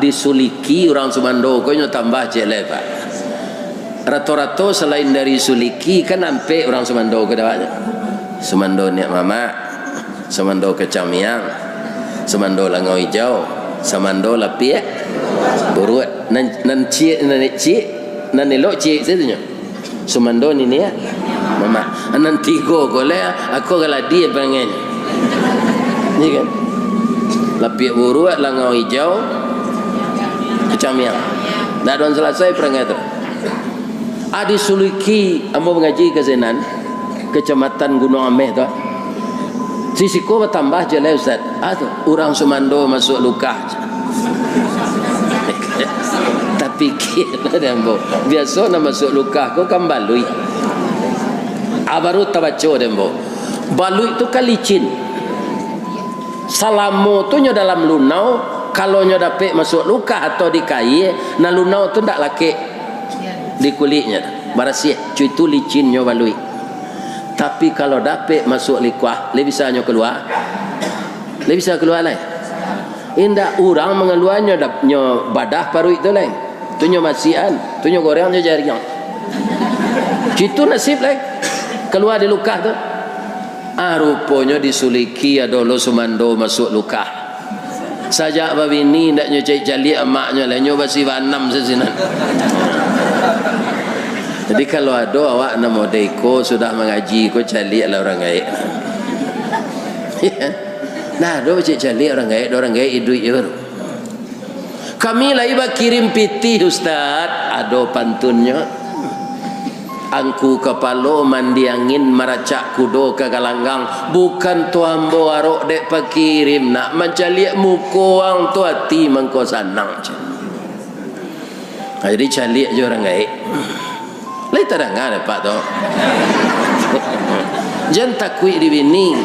disuliki orang Sumando kau nyo tambah jelek pak. Rato-rato selain dari suliki kan sampai orang Sumando ke dawanya. Sumando niak mama, Sumando kecamiang, Sumando langau hijau, Sumando lapiak, buruat nan cik nan elok cik setunya. Sumando ni niak mama, nan tigo goleh aku kalau dia pengen. Ni kan. Lapiak buruat langau hijau, kecamiang. Dah don selesai perangai tu. Adi suliki ambo mengaji ke Zenan, Kecamatan Gunung Ameh tu. Sisiko bertambah je lah Ustaz. Tu orang Sumando masuk luka. Tapi kira dia ambo. Biasa nak masuk luka ko kan balui. Baru tabaco dia ambo. Balui tu kan licin. Salamo tu nyo dalam lunau, kalau nyo dapet masuk luka atau di kai, na lunau tu ndak laki di kulitnya. Barasih, cuy tu licin nyo balui. Tapi kalau dapet masuk likuah, le bisa nyo keluar. Le bisa keluar lain. Indah orang mengeluarnya nyo badah paru itu lain. Tu nyo masian, tu nyo goreng nyo jariang. Cuy tu nasib lain. Keluar di luka tu. Rupanya disuliki adolo Sumando masuk luka. Sajak babini ndak nyo cek jali emaknya lah nyo basi banam sesinan. Jadi kalau ada awak nama deko sudah mengaji ko jali lah orang gaib. Nah, do cek jali orang gaib idui eur. Kami lah iba kirim piti Ustaz, ado pantunnya. Angku kepalo mandi angin maracak kudo ke galanggang bukan tuambo arok dek pakirim nak mencaliak muko ang tu hati mengko sanang. Jadi caliak je orang gaib. Lai tak dengar pak tu. Jangan takui di bini.